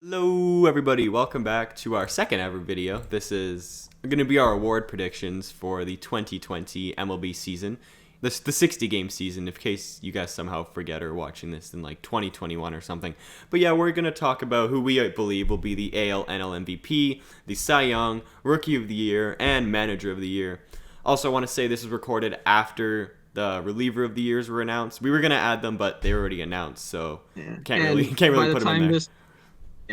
Hello everybody, welcome back to our second ever video. This is going to be our award predictions for the 2020 MLB season. The 60 game season, in case you guys somehow forget or watching this in like 2021 or something. But yeah, we're going to talk about who we believe will be the AL NL MVP, the Cy Young, Rookie of the Year, and Manager of the Year. Also, I want to say this is recorded after the reliever of the years were announced. We were going to add them, but they were already announced, so can't really put them in there.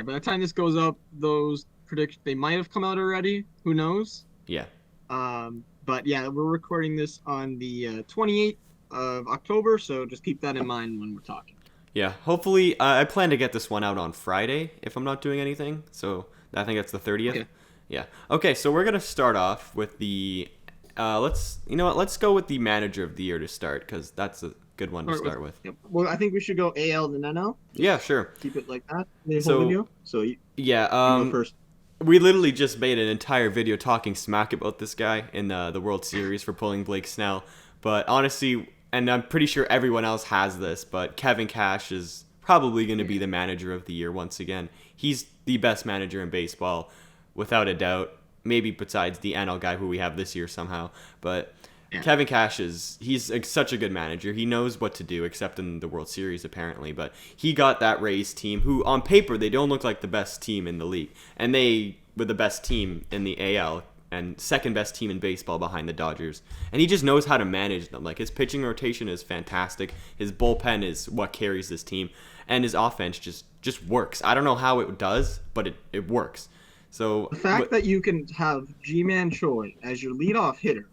By the time this goes up, those predictions they might have come out already. Who knows? Yeah. But yeah, we're recording this on the 28th of October, so just keep that in mind when we're talking. Yeah, hopefully, I plan to get this one out on Friday if I'm not doing anything. So I think that's the 30th. Okay. Yeah. Okay, so we're gonna start off with the. Let's go with the Manager of the Year to start because that's a good one to start with. Yep. Well, I think we should go AL then NL. Yeah, sure. Keep it like that. The whole video. So you go first. We literally just made an entire video talking smack about this guy in the World Series for pulling Blake Snell. But honestly, and I'm pretty sure everyone else has this, but Kevin Cash is probably going to be the Manager of the Year once again. He's the best manager in baseball, without a doubt. Maybe besides the NL guy who we have this year somehow. But Kevin Cash he's such a good manager. He knows what to do, except in the World Series apparently. But he got that Rays team, who on paper they don't look like the best team in the league, and they were the best team in the AL and second best team in baseball behind the Dodgers. And he just knows how to manage them. Like his pitching rotation is fantastic. His bullpen is what carries this team, and his offense just works. I don't know how it does, but it works. So the fact that you can have G-Man Choi as your leadoff hitter,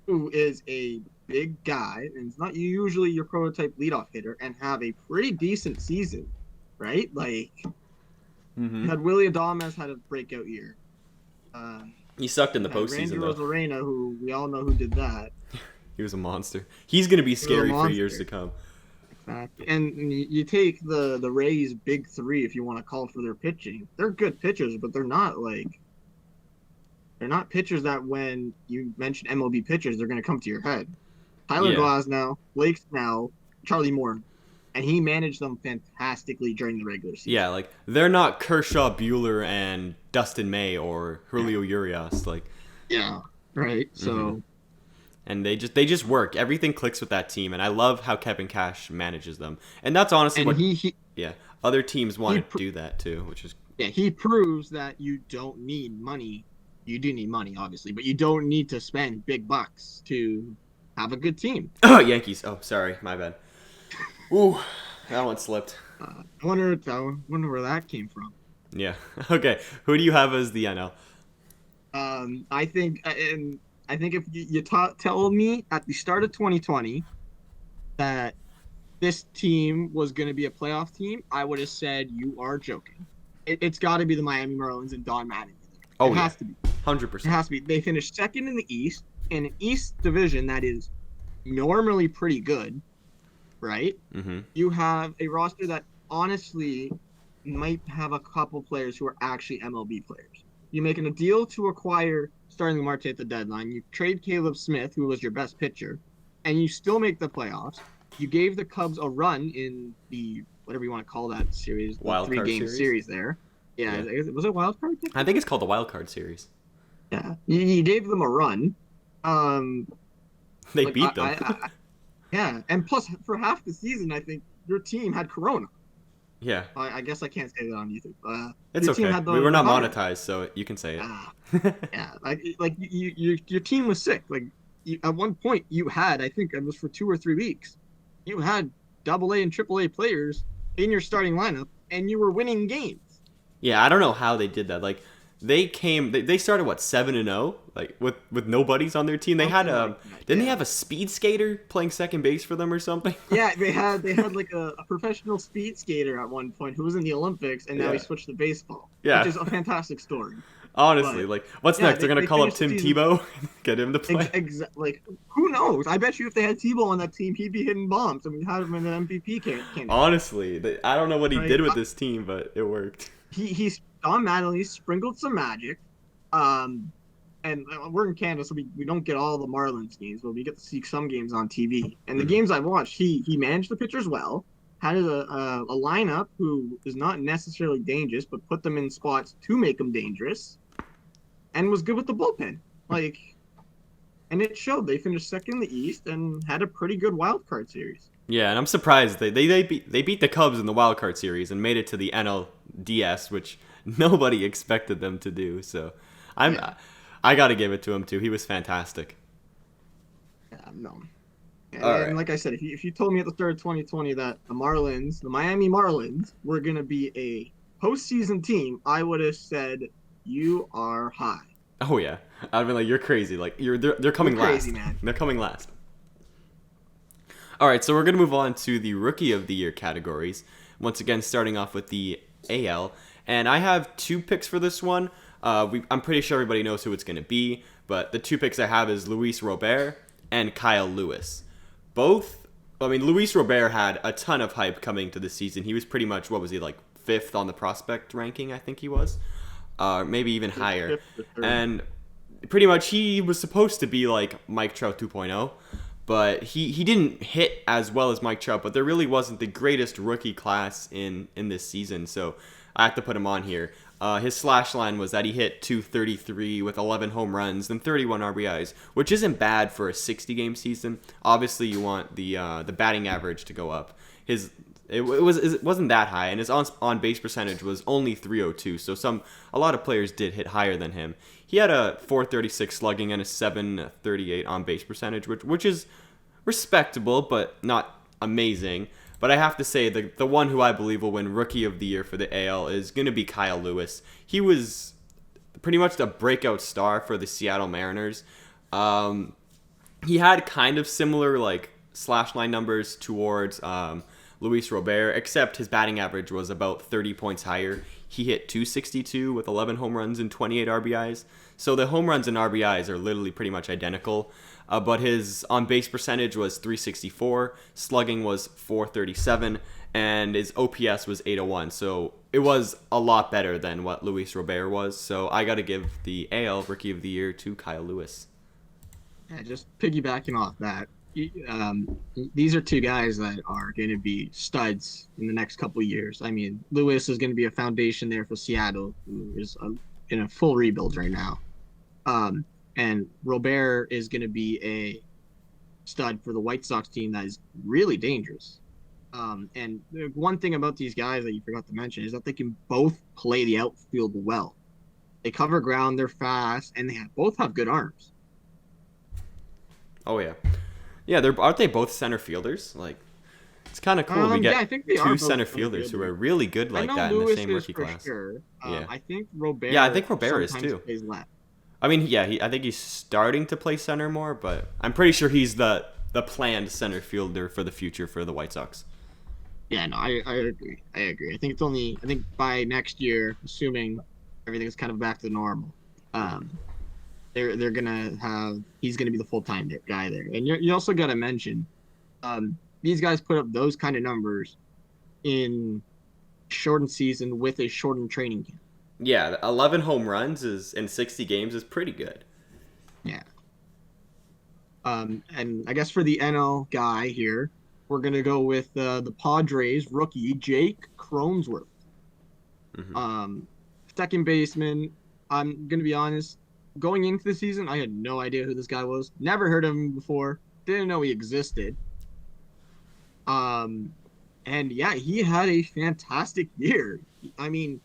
who is a big guy and it's not usually your prototype leadoff hitter, and have a pretty decent season, right? Like, had Willie Adames had a breakout year. He sucked in the postseason, Randy though. Rosarena, who we all know who did that. He was a monster. He's going to be scary for years to come. Exactly. And you take the Rays' big three, if you want to call for their pitching. They're good pitchers, but they're not pitchers that when you mention MLB pitchers, they're going to come to your head. Tyler Glasnow, Blake Snell, Charlie Morton, and he managed them fantastically during the regular season. Yeah, like they're not Kershaw, Buehler, and Dustin May or Julio Urias. Like, yeah, right. So, and they just work. Everything clicks with that team, and I love how Kevin Cash manages them. And that's honestly what other teams want to do that too, which is he proves that you don't need money. You do need money, obviously, but you don't need to spend big bucks to have a good team. Oh, Yankees. Oh, sorry, my bad. Ooh, that one slipped. I wonder where that came from. Yeah. Okay. Who do you have as the NL? I think if you tell me at the start of 2020 that this team was going to be a playoff team, I would have said you are joking. It's got to be the Miami Marlins and Don Mattingly. Oh, it has to be. 100%. It has to be. They finished second in the East, in an East division that is normally pretty good, right? Mm-hmm. You have a roster that honestly might have a couple players who are actually MLB players. You're making a deal to acquire Starling Marte at the deadline. You trade Caleb Smith, who was your best pitcher, and you still make the playoffs. You gave the Cubs a run in the whatever you want to call that series, the three-game series there. Yeah, was it a wild card? I think it's called the wild card series. Yeah, you gave them a run. They beat them. Yeah, and plus for half the season, I think your team had Corona. Yeah. I guess I can't say that on YouTube. It's okay. We were not monetized, so you can say it. Yeah, your team was sick. Like at one point, you had, I think it was for 2 or 3 weeks, you had AA and AAA players in your starting lineup, and you were winning games. Yeah, I don't know how they did that. Like they started 7-0, like with nobodies on their team. They had didn't they have a speed skater playing second base for them or something? Yeah, they had like a professional speed skater at one point who was in the Olympics, and now he switched to baseball. Yeah, which is a fantastic story. Honestly, what's next? They're gonna call up Tim Tebow, get him to play. Like who knows? I bet you if they had Tebow on that team, he'd be hitting bombs. I mean, had him in an MVP candidate. Honestly, I don't know what he did with this team, but it worked. He's Don Mattingly sprinkled some magic, and we're in Canada, so we don't get all the Marlins games, but we get to see some games on TV. And the games I've watched, he managed the pitchers well. had a lineup who is not necessarily dangerous, but put them in spots to make them dangerous, and was good with the bullpen. Like, and it showed. They finished second in the East and had a pretty good wild card series. Yeah, and I'm surprised they beat the Cubs in the wild card series and made it to the NLDS, which nobody expected them to do. So Yeah, I got to give it to him too. He was fantastic. yeah, no. All And right. like I said, if you told me at the start of 2020 that the Miami Marlins, were gonna be a postseason team, I would have said you are high. Oh yeah, I'd been like, you're crazy. Like they're You're coming crazy, last. man. They're coming last. All right, so we're gonna move on to the Rookie of the Year categories. Once again, starting off with the AL, and I have two picks for this one. I'm pretty sure everybody knows who it's gonna be, but the two picks I have is Luis Robert and Kyle Lewis. Both, I mean, Luis Robert had a ton of hype coming to the season. He was pretty much, what was he, like fifth on the prospect ranking? I think he was, maybe even higher, Fifth or third. and pretty much he was supposed to be like Mike Trout 2.0, but he didn't hit as well as Mike Trout. But there really wasn't the greatest rookie class in this season, so I have to put him on here. His slash line was that he hit 233 with 11 home runs and 31 RBIs, which isn't bad for a 60 game season. Obviously, you want the batting average to go up. It wasn't that high, and his on base percentage was only 302. So a lot of players did hit higher than him. He had a 436 slugging and a 738 on base percentage, which is respectable, but not amazing. But I have to say the one who I believe will win Rookie of the Year for the AL is going to be Kyle Lewis. He was pretty much the breakout star for the Seattle Mariners. Um, he had kind of similar like slash line numbers towards Luis Robert, except his batting average was about 30 points higher. He hit 262 with 11 home runs and 28 RBIs. So the home runs and RBIs are literally pretty much identical. But his on base percentage was 364, slugging was 437, and his OPS was 801. So it was a lot better than what Luis Robert was. So I got to give the AL Rookie of the Year to Kyle Lewis. Yeah, just piggybacking off that, these are two guys that are going to be studs in the next couple of years. I mean, Lewis is going to be a foundation there for Seattle, who is in a full rebuild right now. Um, and Robert is going to be a stud for the White Sox team that is really dangerous. And the one thing about these guys that you forgot to mention is that they can both play the outfield well. They cover ground, they're fast, and both have good arms. Oh yeah, yeah. Aren't they both center fielders? Like it's kind of cool. We Yeah, get I think they are two both center center fielders who fielders. are really good I like know that in the Lewis same is rookie for class. sure. Yeah, I think yeah. I Robert think Robert is sometimes too. plays left. I mean, yeah. I think he's starting to play center more, but I'm pretty sure he's the planned center fielder for the future for the White Sox. Yeah, no, I agree. I agree. I think by next year, assuming everything's kind of back to normal, um, they're gonna have he's gonna be the full time guy there. And you also got to mention, these guys put up those kind of numbers in shortened season with a shortened training camp. Yeah, 11 home runs is in 60 games is pretty good. Yeah. And I guess for the NL guy here, we're gonna go with the Padres rookie Jake Cronenworth. Hmm. Um, Second baseman. I'm gonna be honest. Going into the season, I had no idea who this guy was. Never heard of him before. Didn't know he existed. Um, and yeah, he had a fantastic year. I mean,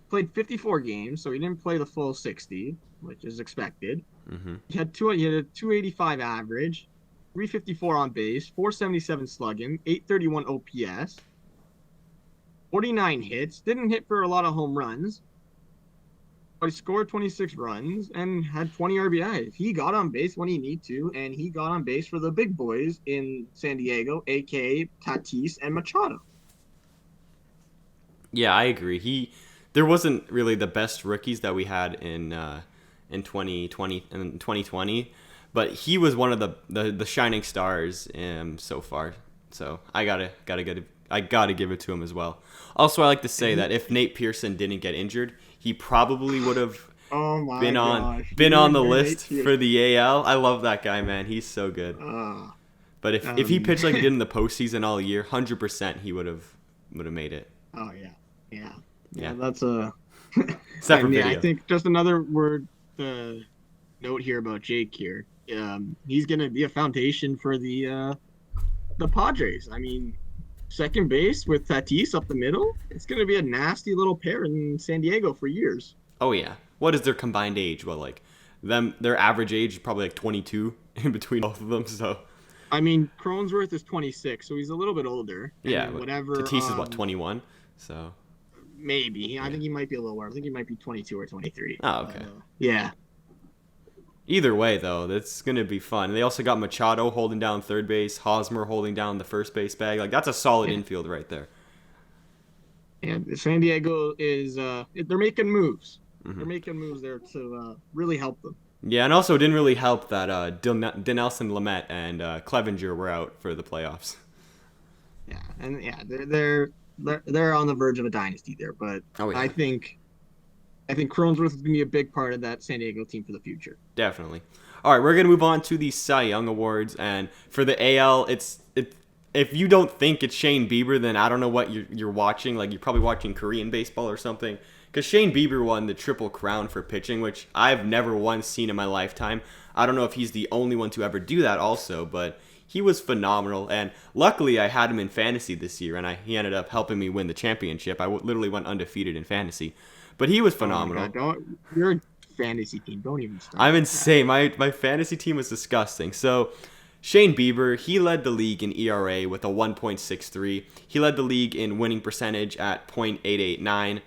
played 54 games, so he didn't play the full 60, which is expected. Hmm. He had a 285 average, 354 on base, 477 slugging, 831 OPS, 49 hits. Didn't hit for a lot of home runs, but he scored 26 runs and had 20 RBIs. He got on base when he needed to, and he got on base for the big boys in San Diego, aka Tatis and Machado. Yeah, I agree. There wasn't really the best rookies that we had in 2020, but he was one of the shining stars so far. So I gotta give it to him as well. Also, I like to say that if Nate Pearson didn't get injured, he probably would have Oh my been on gosh. been You on and the your list Nate for the AL. I love that guy, man. He's so good. Pearson. But if he pitched like he did in the postseason all year, 100% he would have made it. Oh yeah, yeah. Yeah. That's a Separate yeah, video. I think just another word note here about Jake here. He's gonna be a foundation for the Padres. I mean, second base with Tatis up the middle. It's gonna be a nasty little pair in San Diego for years. Oh yeah. What is their combined age? Well, like their average age is probably like 22 in between both of them. So I mean, Cronenworth is 26, so he's a little bit older. yeah, whatever. Tatis is what, 21. So maybe I think he might be a little older. I think he might be 22 or 23. oh okay. Yeah. Either way, though, that's going to be fun. They also got Machado holding down third base, Hosmer holding down the first base bag. Like, that's a solid infield right there. And San Diego is they're making moves. Mm-hmm. They're making moves there to really help them. Yeah, and also it didn't really help that Dinelson Lamet and Clevenger were out for the playoffs. Yeah, and yeah, they're on the verge of a dynasty there, but Oh, yeah. I think Cronenworth is going to be a big part of that San Diego team for the future. Definitely. All right, we're going to move on to the Cy Young Awards, and for the AL, if you don't think it's Shane Bieber, then I don't know what you're watching. Like, you're probably watching Korean baseball or something. Because Shane Bieber won the Triple Crown for pitching, which I've never once seen in my lifetime. I don't know if he's the only one to ever do that also, but he was phenomenal. And luckily, I had him in fantasy this year, and he ended up helping me win the championship. I literally went undefeated in fantasy. But he was phenomenal. Oh my God, you're a fantasy team. Don't even start. I'm insane. My fantasy team was disgusting. So Shane Bieber, he led the league in ERA with a 1.63. He led the league in winning percentage at .889.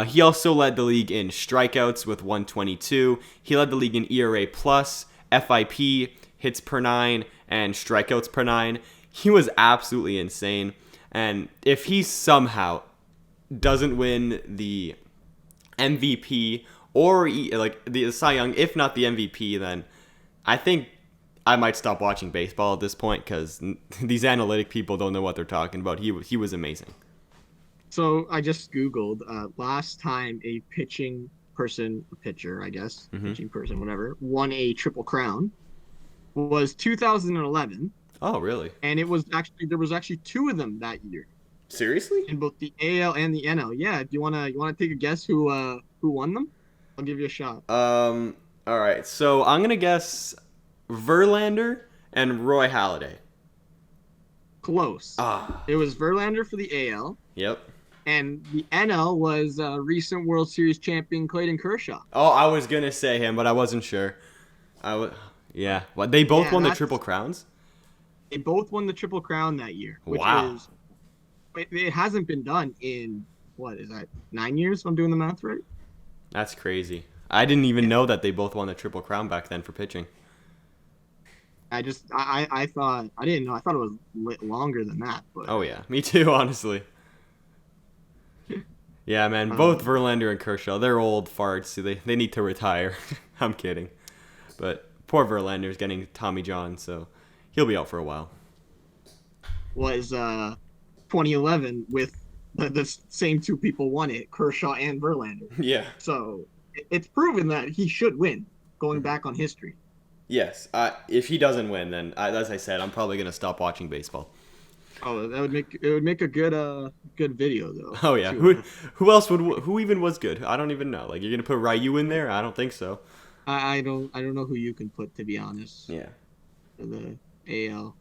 He also led the league in strikeouts with 122. He led the league in ERA plus, FIP, hits per 9, and strikeouts per 9. He was absolutely insane. And if he somehow doesn't win the MVP or like the Cy Young, if not the MVP, then I think I might stop watching baseball at this point because these analytic people don't know what they're talking about. He was amazing. So I just Googled last time a pitcher, I guess, pitching person, whatever, won a Triple Crown was 2011. Oh, really? And there was actually two of them that year. Seriously? In both the AL and the NL. Yeah. Do you wanna take a guess who won them? I'll give you a shot. All right. So I'm gonna guess Verlander and Roy Halladay. Close. It was Verlander for the AL. Yep. And the NL was recent World Series champion Clayton Kershaw. Oh, I was gonna say him, but I wasn't sure. Yeah. What? They both won the Triple Crowns. They both won the Triple Crown that year. Which Wow. It hasn't been done in, what is that, 9 years if I'm doing the math right? That's crazy. I didn't even know that they both won the Triple Crown back then for pitching. I thought, I didn't know. I thought it was longer than that. But Oh, yeah. Me too, honestly. Yeah, man. Both Verlander and Kershaw, they're old farts. So they need to retire. I'm kidding. But poor Verlander's getting Tommy John, so he'll be out for a while. Was 2011 with the same two people won it, Kershaw and Verlander. Yeah. So it's proven that he should win, going back on history. Yes. If he doesn't win, then as I said, I'm probably gonna stop watching baseball. Oh, it would make a good video though. Oh yeah. Who else who even was good? I don't even know. Like, you're gonna put Ryu in there? I don't think so. I don't know who you can put, to be honest. Yeah. For the AL.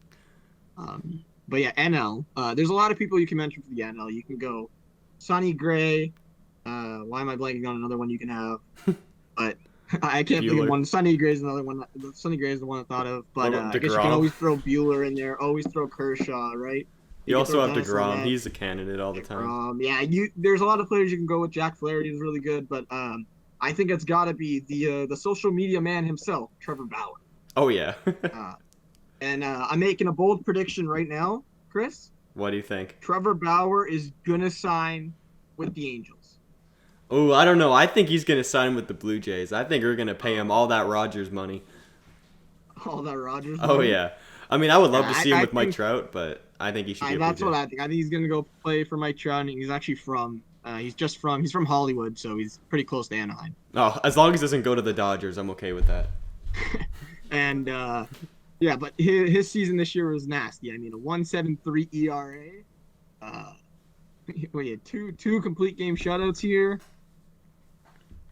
But yeah, NL. There's a lot of people you can mention for the NL. You can go Sonny Gray. Why am I blanking on another one you can have? But I can't think of one. Sonny Gray is another one. Sonny Gray is the one I thought of. But I guess you can always throw Bueller in there. Always throw Kershaw, right? You also have DeGrom. He's a candidate all the time. Yeah, there's a lot of players you can go with. Jack Flaherty is really good, but I think it's got to be the social media man himself, Trevor Bauer. Oh yeah. And I'm making a bold prediction right now, Chris. What do you think? Trevor Bauer is gonna sign with the Angels. Oh, I don't know. I think he's gonna sign with the Blue Jays. I think we're gonna pay him all that Rogers money. All that Rogers money? Oh yeah. I mean, I would love to see him with Mike think, Trout, but I think he should be a That's Blue Jay. what I think. I think he's gonna go play for Mike Trout, and he's actually from. He's from Hollywood, so he's pretty close to Anaheim. Oh, as long as he doesn't go to the Dodgers, I'm okay with that. And Yeah, but his season this year was nasty. I mean, a 1.73 ERA. Uh, we had two complete game shutouts here.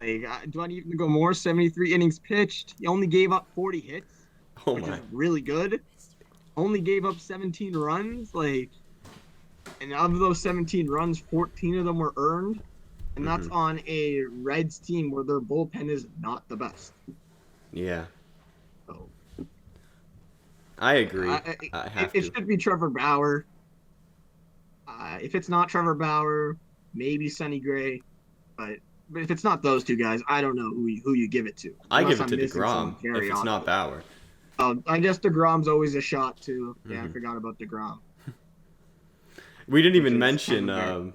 Like, do I need to go more? 73 innings pitched. He only gave up 40 hits, Oh which is my. really good. Only gave up 17 runs. Like, and of those 17 runs, 14 of them were earned. And that's Hmm. on a Reds team where their bullpen is not the best. Yeah, So I agree. it, I it, have it to. should be Trevor Bauer. If it's not Trevor Bauer, maybe Sonny Gray. But if it's not those two guys, I don't know who you give it to, I give unless it I'm to missing someone DeGrom if very it's not obvious. Bauer. I guess DeGrom's always a shot too. Yeah, I Hmm. forgot about DeGrom, We didn't which even is kind mention of embarrassing.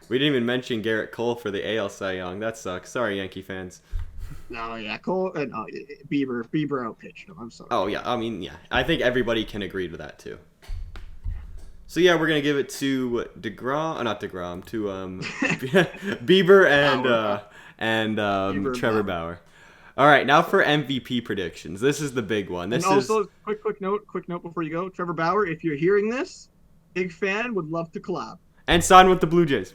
we didn't even mention Garrett Cole for the AL Cy Young. That sucks. Sorry, Yankee fans. No, yeah, Cole and Bieber outpitched him. I'm sorry. Oh yeah, I mean yeah, I think everybody can agree to that too. So yeah, we're gonna give it to Degrom, not Degrom, to Bieber Bauer, and Bieber and Trevor Bauer. Bauer. All right, now for MVP predictions. This is the big one. And This is also, quick note before you go, Trevor Bauer, if you're hearing this, big fan, would love to collab. and sign with the Blue Jays.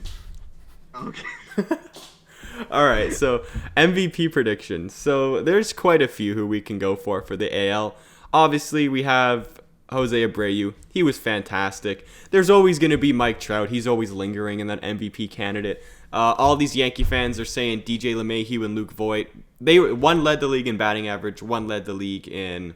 Okay. All right, so MVP predictions. So there's quite a few who we can go for the AL. Obviously, we have Jose Abreu. He was fantastic. There's always going to be Mike Trout. He's always lingering in that MVP candidate. All these Yankee fans are saying DJ LeMahieu and Luke Voigt. One led the league in batting average, one led the league in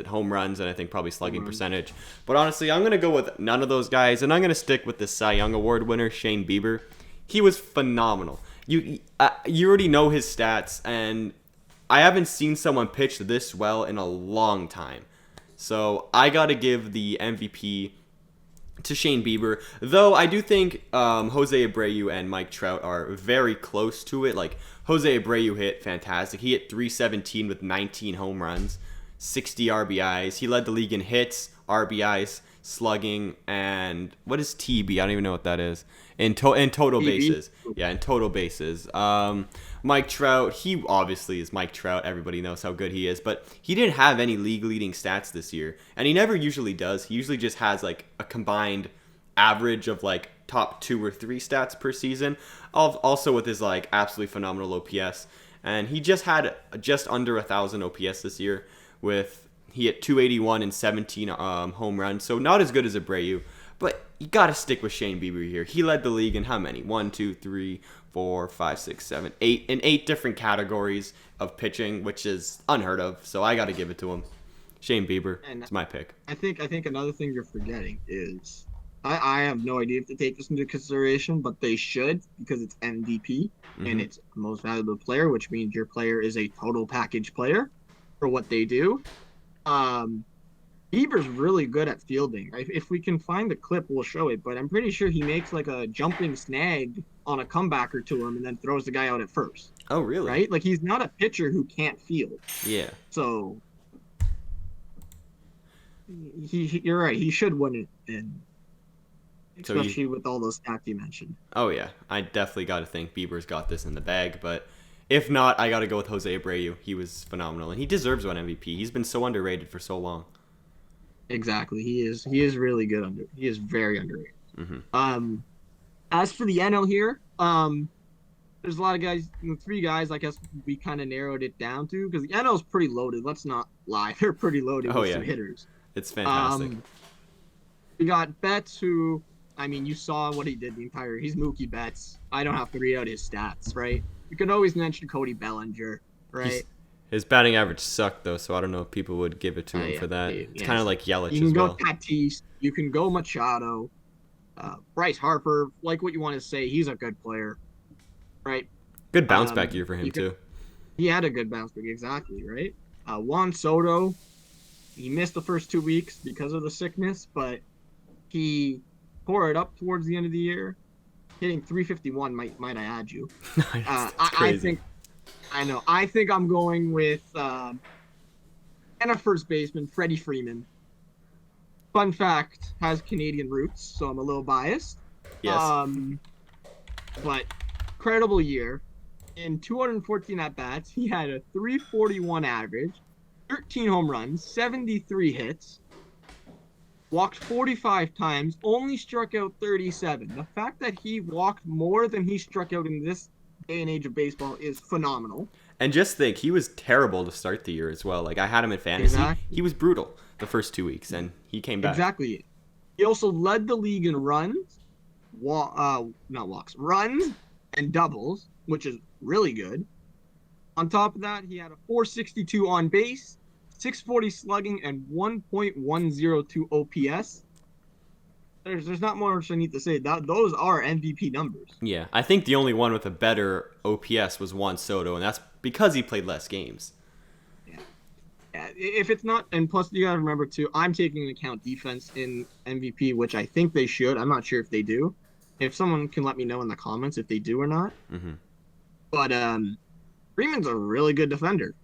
home runs, and I think probably slugging percentage. But honestly, I'm going to go with none of those guys, and I'm going to stick with the Cy Young Award winner, Shane Bieber. He was phenomenal. You already know his stats, and I haven't seen someone pitch this well in a long time. So I got to give the MVP to Shane Bieber, though I do think Jose Abreu and Mike Trout are very close to it. Like, Jose Abreu hit fantastic. He hit 317 with 19 home runs, 60 RBIs. He led the league in hits, RBIs, slugging, and what is TB? I don't even know what that is. In total TB? bases. Yeah, in total bases. Mike Trout, he obviously is Mike Trout. Everybody knows how good he is, but he didn't have any league leading stats this year, and he never usually does. He usually just has like a combined average of like top 2 or 3 stats per season. Also with his like absolutely phenomenal OPS, and he just had just under 1,000 OPS this year. With he hit 281 and 17 home runs, so not as good as Abreu. But you got to stick with Shane Bieber here. He led the league in how many? 1, 2, 3, 4, 5, 6, 7, 8 in 8 different categories of pitching, which is unheard of. So I got to give it to him. Shane Bieber And is my pick. I think another thing you're forgetting is I have no idea if to take this into consideration, but they should because it's MVP and Hmm. it's most valuable player, which means your player is a total package player for what they do. Um, Bieber's really good at fielding. If we can find the clip, we'll show it. But I'm pretty sure he makes like a jumping snag on a comebacker to him and then throws the guy out at first. Oh, really? Right? Like he's not a pitcher who can't field. Yeah. So you're right. He should win it, and So you, especially with all those stats you mentioned. oh yeah, I definitely got to think Bieber's got this in the bag. But if not, I got to go with Jose Abreu. He was phenomenal, and he deserves one MVP. He's been so underrated for so long. Exactly. He is really good he is very underrated. Hmm. As for the NL here, there's a lot of guys, 3 guys. I guess we kind of narrowed it down to because the NL is pretty loaded. Let's not lie, they're pretty loaded Oh with yeah, some hitters. it's fantastic. We got Betts, who, I mean, you saw what he did the entire. He's Mookie Betts. I don't have to read out his stats, right? You could always mention Cody Bellinger, right? His batting average sucked though, so I don't know if people would give it to him Yeah, for that. yeah, It's yeah. kind of like Yelich You can as go well. Tatis. You can go Machado. Bryce Harper, like what you want to say, he's a good player, right? Good bounce back year for him too. He had a good bounce back, exactly, right? Juan Soto, he missed the first 2 weeks because of the sickness, but he tore it up towards the end of the year, hitting 351. Might I add you? That's I crazy. think I know. I think I'm going with and a first baseman, Freddie Freeman. Fun fact, has Canadian roots, so I'm a little biased. Yes. But incredible year. In 214 at bats, he had a 341 average, 13 home runs, 73 hits, walked 45 times, only struck out 37. The fact that he walked more than he struck out in this day and age of baseball is phenomenal. And just think, he was terrible to start the year as well. Like, I had him in fantasy. Exactly. He was brutal the first 2 weeks, and he came back. Exactly. He also led the league in runs, not walks, runs and doubles, which is really good. On top of that, he had a 462 on base, 640 slugging, and 1.102 OPS. There's not much I need to say. Those are MVP numbers. Yeah, I think the only one with a better OPS was Juan Soto, and that's because he played less games. Yeah, if it's not, and plus you gotta remember too, I'm taking into account defense in MVP, which I think they should. I'm not sure if they do. If someone can let me know in the comments if they do or not. Mm-hmm. But Freeman's a really good defender.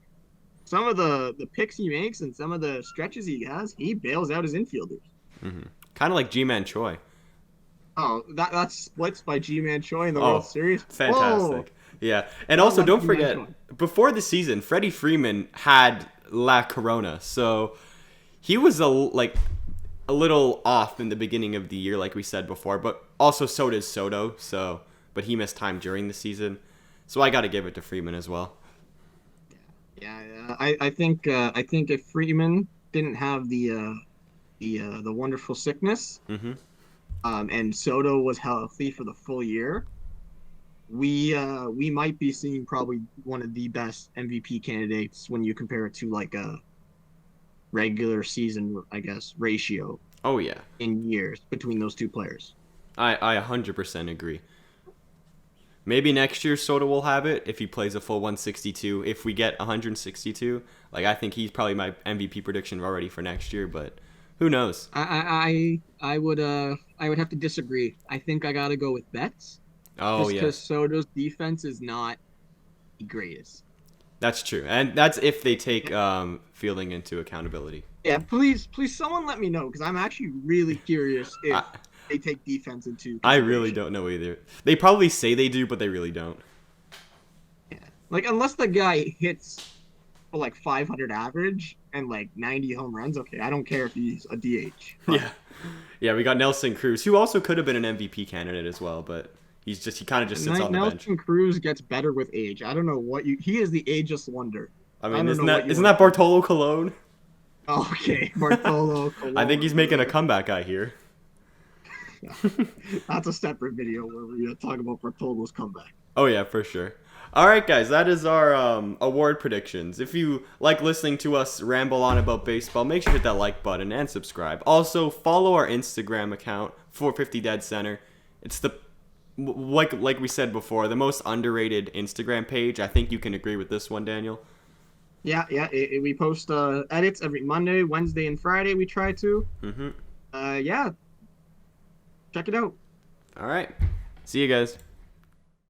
Some of the picks he makes and some of the stretches he has, he bails out his infielders. Mm-hmm. Kind of like G-Man Choi. Oh, that's splits by G-Man Choi in the World Series. Fantastic. Whoa. Yeah. And also, don't G-Man forget, Choi. before the season, Freddie Freeman had La Corona. So he was a little off in the beginning of the year, like we said before. But also, so does Soto. But he missed time during the season. So I got to give it to Freeman as well. Yeah. I think if Freeman didn't have the wonderful sickness, Mm-hmm. And Soto was healthy for the full year, we might be seeing probably one of the best MVP candidates when you compare it to like a regular season, I guess, ratio Oh, yeah. in years between those two players. I 100% agree. Maybe next year Soto will have it if he plays a full 162. If we get 162, like I think he's probably my MVP prediction already for next year, but who knows? I would have to disagree. I think I gotta go with Betts. Oh, Just yeah. because Soto's defense is not the greatest. That's true. And that's if they take fielding into accountability. Yeah, please, someone let me know because I'm actually really curious if they take defense into. I really don't know either. They probably say they do, but they really don't. Yeah, like unless the guy hits for like 500 average and like 90 home runs, okay, I don't care if he's a DH. Yeah. Yeah, we got Nelson Cruz, who also could have been an MVP candidate as well, but he kind of just sits on the bench. Nelson Cruz gets better with age. I don't know what he is the ageless wonder. I mean, isn't that Bartolo Colon? Oh, okay, Bartolo Colon. I think he's making a comeback out here. Yeah. That's a separate video where we talk about Bartolo's comeback. Oh yeah, for sure. All right, guys, that is our award predictions. If you like listening to us ramble on about baseball, make sure to hit that like button and subscribe. Also, follow our Instagram account, 450 Dead Center. It's the like we said before, the most underrated Instagram page. I think you can agree with this one, Daniel. Yeah. We post edits every Monday, Wednesday, and Friday. We try to. Mm-hmm. Yeah. Check it out. All right. See you guys.